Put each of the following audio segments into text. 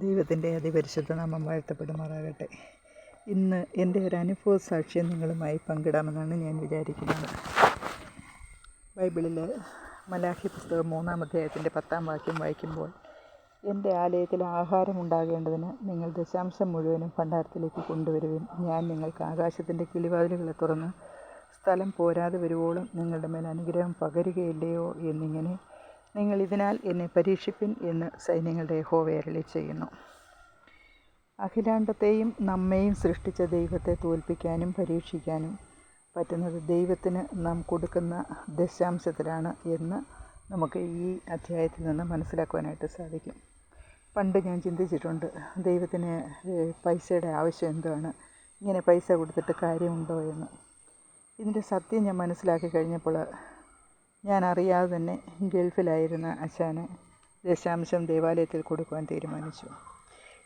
ദൈവത്തിൻ്റെ അതിപരിശുദ്ധ നാമം വാഴ്ത്തപ്പെടുമാറാകട്ടെ. ഇന്ന് എൻ്റെ ഒരു അനുഭവ സാക്ഷ്യം നിങ്ങളുമായി പങ്കിടാമെന്നാണ് ഞാൻ വിചാരിക്കുന്നത്. ബൈബിളിൽ മലാഖി പുസ്തകം 3-ാം അധ്യായത്തിൻ്റെ 10-ാം വാക്യം വായിക്കുമ്പോൾ, എൻ്റെ ആലയത്തിൽ ആഹാരം ഉണ്ടാകേണ്ടതിന് നിങ്ങൾ ദശാംശം മുഴുവനും ഭണ്ഡാരത്തിലേക്ക് കൊണ്ടുവരുവിൻ. ഞാൻ നിങ്ങൾക്ക് ആകാശത്തിൻ്റെ കിളിവാതിലുകളെ തുറന്ന് സ്ഥലം പോരാതെ വരുവോളം നിങ്ങളുടെ മേൽ അനുഗ്രഹം പകരുകയില്ലയോ എന്നിങ്ങനെ നിങ്ങൾ ഇതിനാൽ എന്നെ പരീക്ഷിപ്പിൻ എന്ന് സൈന്യങ്ങളുടെ യഹോവ അരുളിച്ചെയ്യുന്നു. അഖിലാണ്ടത്തെയും നമ്മെയും സൃഷ്ടിച്ച ദൈവത്തെ തോൽപ്പിക്കാനും പരീക്ഷിക്കാനും പറ്റുന്നത് ദൈവത്തിന് നാം കൊടുക്കുന്ന ദശാംശത്തിലാണ് എന്ന് നമുക്ക് ഈ അധ്യായത്തിൽ നിന്ന് മനസ്സിലാക്കുവാനായിട്ട് സാധിക്കും. പണ്ട് ഞാൻ ചിന്തിച്ചിട്ടുണ്ട്, ദൈവത്തിന് പൈസയുടെ ആവശ്യം എന്താണ്, ഇങ്ങനെ പൈസ കൊടുത്തിട്ട് കാര്യമുണ്ടോ എന്ന്. ഇതിൻ്റെ സത്യം ഞാൻ മനസ്സിലാക്കി കഴിഞ്ഞപ്പോൾ ഞാൻ അറിയാതെ തന്നെ ഗൾഫിലായിരുന്ന അച്ഛന് ദശാംശം ദേവാലയത്തിൽ കൊടുക്കുവാൻ തീരുമാനിച്ചു.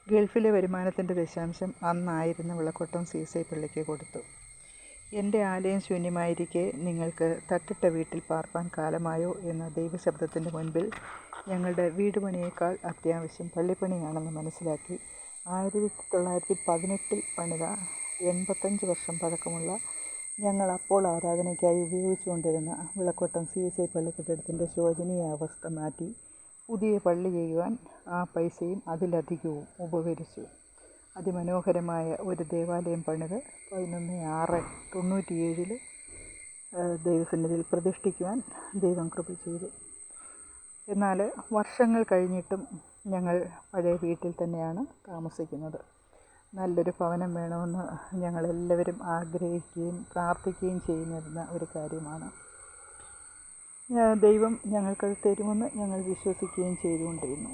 ഗൾഫിലെ വരുമാനത്തിൻ്റെ ദശാംശം അന്നായിരുന്ന വിളക്കോട്ടം CSI പള്ളിക്ക് കൊടുത്തു. എൻ്റെ ആലയം ശൂന്യമായിരിക്കെ നിങ്ങൾക്ക് തട്ടിട്ട വീട്ടിൽ പാർപ്പാൻ കാലമായോ എന്ന ദൈവശബ്ദത്തിൻ്റെ മുൻപിൽ ഞങ്ങളുടെ വീട് പണിയേക്കാൾ അത്യാവശ്യം പള്ളിപ്പണിയാണെന്ന് മനസ്സിലാക്കി 1918 പണിത 85 വർഷം പഴക്കമുള്ള ഞങ്ങൾ അപ്പോൾ ആരാധനയ്ക്കായി ഉപയോഗിച്ചുകൊണ്ടിരുന്ന വിളക്കോട്ടം CSI പള്ളി കെട്ടിടത്തിൻ്റെ ശോചനീയ അവസ്ഥ മാറ്റി പുതിയ പള്ളി ചെയ്യുവാൻ ആ പൈസയും അതിലധികവും ഉപകരിച്ചു. അതിമനോഹരമായ ഒരു ദേവാലയം പണിത് 11/6/97 ദൈവസന്നിധിയിൽ പ്രതിഷ്ഠിക്കുവാൻ ദൈവം കൃപ ചെയ്തു. എന്നാൽ വർഷങ്ങൾ കഴിഞ്ഞിട്ടും ഞങ്ങൾ പഴയ വീട്ടിൽ തന്നെയാണ് താമസിക്കുന്നത്. നല്ലൊരു ഭവനം വേണമെന്ന് ഞങ്ങളെല്ലാവരും ആഗ്രഹിക്കുകയും പ്രാർത്ഥിക്കുകയും ചെയ്യുന്നിരുന്ന ഒരു കാര്യമാണ്. ദൈവം ഞങ്ങൾക്കത് തരുമെന്ന് ഞങ്ങൾ വിശ്വസിക്കുകയും ചെയ്തുകൊണ്ടിരുന്നു.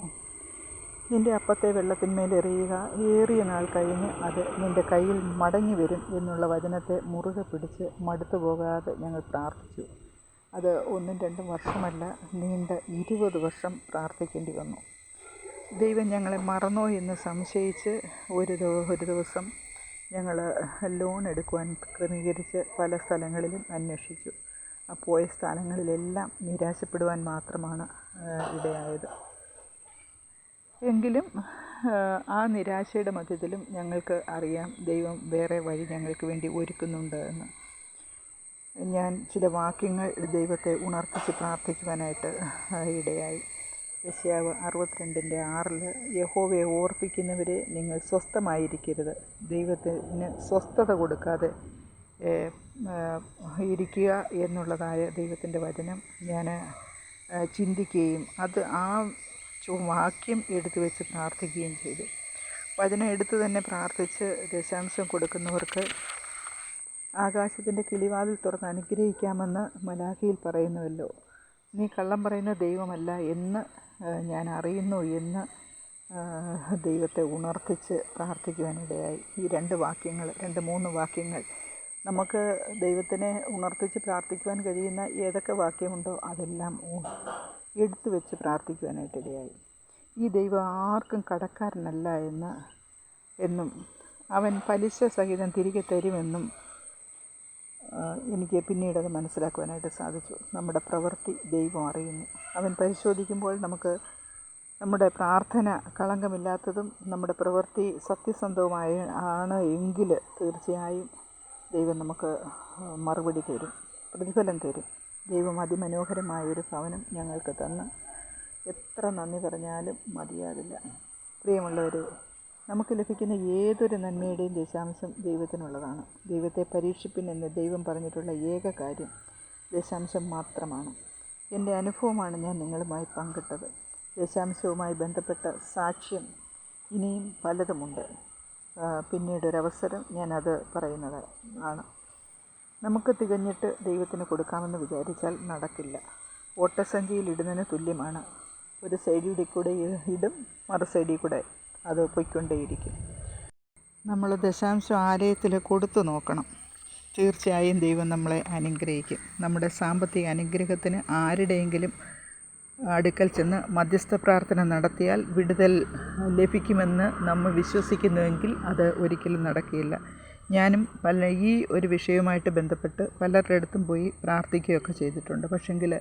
നിൻ്റെ അപ്പത്തെ വെള്ളത്തിന്മേൽ എറിയുക, ഏറിയ നാൾ കഴിഞ്ഞ് അത് നിൻ്റെ കയ്യിൽ മടങ്ങി വരും എന്നുള്ള വചനത്തെ മുറുകെ പിടിച്ച് മടുത്തു പോകാതെ ഞങ്ങൾ പ്രാർത്ഥിച്ചു. അത് 1-2 വർഷമല്ല, നീണ്ട 20 വർഷം പ്രാർത്ഥിക്കേണ്ടി വന്നു. ദൈവം ഞങ്ങളെ മറന്നോ എന്ന് സംശയിച്ച് ഒരു ദിവസം ഞങ്ങൾ ലോൺ എടുക്കുവാൻ ക്രമീകരിച്ച് പല സ്ഥലങ്ങളിലും അന്വേഷിച്ചു. പോയ സ്ഥലങ്ങളിലെല്ലാം നിരാശപ്പെടുവാൻ മാത്രമാണ് ഇടയായത്. എങ്കിലും ആ നിരാശയുടെ മധ്യത്തിലും ഞങ്ങൾക്ക് അറിയാം ദൈവം വേറെ വഴി ഞങ്ങൾക്ക് വേണ്ടി ഒരുക്കുന്നുണ്ട് എന്ന്. ഞാൻ ചില വാക്യങ്ങൾ ദൈവത്തെ ഉണർത്തിച്ച് പ്രാർത്ഥിക്കുവാനായിട്ട് ഇടയായി. യെശയ്യാവ് 62:6 യഹോവയെ ഓർപ്പിക്കുന്നവരെ നിങ്ങൾ സ്വസ്ഥമായിരിക്കരുത്. ദൈവത്തിന് സ്വസ്ഥത കൊടുക്കാതെ ഇരിക്കുക എന്നുള്ളതായ ദൈവത്തിൻ്റെ വചനം ഞാൻ ചിന്തിക്കുകയും അത് ആ വാക്യം എടുത്തു വെച്ച് പ്രാർത്ഥിക്കുകയും ചെയ്തു. വചനം എടുത്തു തന്നെ പ്രാർത്ഥിച്ച് ദശാംശം കൊടുക്കുന്നവർക്ക് ആകാശത്തിൻ്റെ കിളിവാതിൽ തുറന്ന് അനുഗ്രഹിക്കാമെന്ന് മലാഖിയിൽ പറയുന്നുവല്ലോ. നീ കള്ളം പറയുന്ന ദൈവമല്ല എന്ന് ഞാൻ അറിയുന്നു എന്ന് ദൈവത്തെ ഉണർത്തിച്ച് പ്രാർത്ഥിക്കുവാനിടയായി. ഈ 2 വാക്യങ്ങൾ 2-3 വാക്യങ്ങൾ നമുക്ക് ദൈവത്തിനെ ഉണർത്തിച്ച് പ്രാർത്ഥിക്കുവാൻ കഴിയുന്ന ഏതൊക്കെ വാക്യമുണ്ടോ അതെല്ലാം എടുത്തു വെച്ച് പ്രാർത്ഥിക്കുവാനായിട്ടിടയായി. ഈ ദൈവം ആർക്കും കടക്കാരനല്ല എന്നും അവൻ പലിശ സഹിതം തിരികെ തരുമെന്നും എനിക്ക് പിന്നീടത് മനസ്സിലാക്കുവാനായിട്ട് സാധിച്ചു. നമ്മുടെ പ്രവൃത്തി ദൈവം അറിയുന്നു. അവൻ പരിശോധിക്കുമ്പോൾ നമുക്ക് നമ്മുടെ പ്രാർത്ഥന കളങ്കമില്ലാത്തതും നമ്മുടെ പ്രവൃത്തി സത്യസന്ധവുമായ ആണ് എങ്കിൽ തീർച്ചയായും ദൈവം നമുക്ക് മറുപടി തരും, പ്രതിഫലം തരും. ദൈവം അതിമനോഹരമായൊരു ഭവനം ഞങ്ങൾക്ക് തന്ന് എത്ര നന്ദി പറഞ്ഞാലും മതിയാകില്ല. പ്രിയമുള്ളവരെ, നമുക്ക് ലഭിക്കുന്ന ഏതൊരു നന്മയുടെയും ദശാംശം ദൈവത്തിനുള്ളതാണ്. ദൈവത്തെ പരീക്ഷിപ്പിൻ എന്ന് ദൈവം പറഞ്ഞിട്ടുള്ള ഏക കാര്യം ദശാംശം മാത്രമാണ്. എൻ്റെ അനുഭവമാണ് ഞാൻ നിങ്ങളുമായി പങ്കിട്ടത്. ദശാംശവുമായി ബന്ധപ്പെട്ട സാക്ഷ്യം ഇനിയും പലതുമുണ്ട്. പിന്നീടൊരവസരം ഞാനത് പറയുന്നത് ആണ്. നമുക്ക് തികഞ്ഞിട്ട് ദൈവത്തിന് കൊടുക്കാമെന്ന് വിചാരിച്ചാൽ നടക്കില്ല. ഓട്ടസഞ്ചിയിൽ ഇടുന്നതിന് തുല്യമാണ്. ഒരു സൈഡിൽ കൂടെ ഇടും, മറു സൈഡിൽ കൂടെ അത് പൊയ്ക്കൊണ്ടേയിരിക്കും. നമ്മൾ ദശാംശം ആലയത്തിൽ കൊടുത്തു നോക്കണം. തീർച്ചയായും ദൈവം നമ്മളെ അനുഗ്രഹിക്കും. നമ്മുടെ സാമ്പത്തിക അനുഗ്രഹത്തിന് ആരുടെയെങ്കിലും അടുക്കൽ ചെന്ന് മധ്യസ്ഥ പ്രാർത്ഥന നടത്തിയാൽ വിടുതൽ ലഭിക്കുമെന്ന് നമ്മൾ വിശ്വസിക്കുന്നുവെങ്കിൽ അത് ഒരിക്കലും നടക്കുകയില്ല. ഞാനും ഈ ഒരു വിഷയവുമായിട്ട് ബന്ധപ്പെട്ട് പലരുടെ അടുത്തും പോയി പ്രാർത്ഥിക്കുകയൊക്കെ ചെയ്തിട്ടുണ്ട്. പക്ഷെങ്കിൽ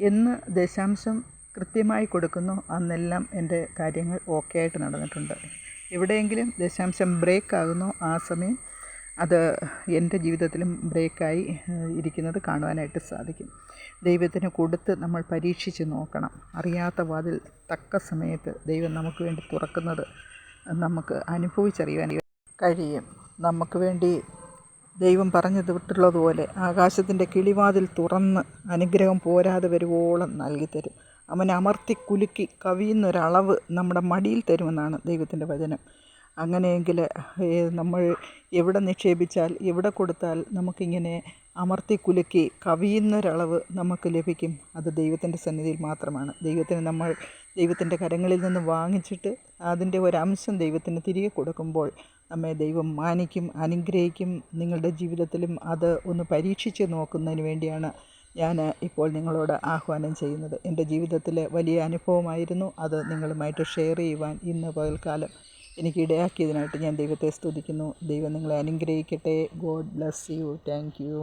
എന്ന് ദശാംശം കൃത്യമായി കൊടുക്കുന്നോ അന്നെല്ലാം എൻ്റെ കാര്യങ്ങൾ ഓക്കെ ആയിട്ട് നടന്നിട്ടുണ്ട്. എവിടെയെങ്കിലും ദശാംശം ബ്രേക്കാകുന്നോ ആ സമയം അത് എൻ്റെ ജീവിതത്തിലും ബ്രേക്കായി ഇരിക്കുന്നത് കാണുവാനായിട്ട് സാധിക്കും. ദൈവത്തിന് കൊടുത്ത് നമ്മൾ പരീക്ഷിച്ച് നോക്കണം. അറിയാത്ത വാതിൽ തക്ക സമയത്ത് ദൈവം നമുക്ക് വേണ്ടി തുറക്കുന്നത് നമുക്ക് അനുഭവിച്ചറിയുവാൻ കഴിയും. നമുക്ക് വേണ്ടി ദൈവം പറഞ്ഞു വിട്ടുള്ളതുപോലെ ആകാശത്തിൻ്റെ കിളിവാതിൽ തുറന്ന് അനുഗ്രഹം പോരാതെ വരുവോളം നൽകിത്തരും. അവൻ അമർത്തി കുലുക്കി കവിയുന്നൊരളവ് നമ്മുടെ മടിയിൽ തരുമെന്നാണ് ദൈവത്തിൻ്റെ വചനം. അങ്ങനെയെങ്കിൽ നമ്മൾ എവിടെ നിക്ഷേപിച്ചാൽ എവിടെ കൊടുത്താൽ നമുക്കിങ്ങനെ അമർത്തി കുലുക്കി കവിയുന്നൊരളവ് നമുക്ക് ലഭിക്കും. അത് ദൈവത്തിൻ്റെ സന്നിധിയിൽ മാത്രമാണ്. ദൈവത്തിൻ്റെ കരങ്ങളിൽ നിന്ന് വാങ്ങിച്ചിട്ട് അതിൻ്റെ ഒരംശം ദൈവത്തിന് തിരികെ കൊടുക്കുമ്പോൾ നമ്മെ ദൈവം മാനിക്കും, അനുഗ്രഹിക്കും. നിങ്ങളുടെ ജീവിതത്തിലും അത് ഒന്ന് പരീക്ഷിച്ച് നോക്കുന്നതിന് വേണ്ടിയാണ് ഞാൻ ഇപ്പോൾ നിങ്ങളോട് ആഹ്വാനം ചെയ്യുന്നത്. എൻ്റെ ജീവിതത്തിലെ വലിയ അനുഭവമായിരുന്നു അത് നിങ്ങളുമായിട്ട് ഷെയർ ചെയ്യുവാൻ ഇന്ന് പകൽക്കാലം എനിക്ക് ഇടയാക്കിയതിനായിട്ട് ഞാൻ ദൈവത്തെ സ്തുതിക്കുന്നു. ദൈവം നിങ്ങളെ അനുഗ്രഹിക്കട്ടെ. God bless you. Thank you.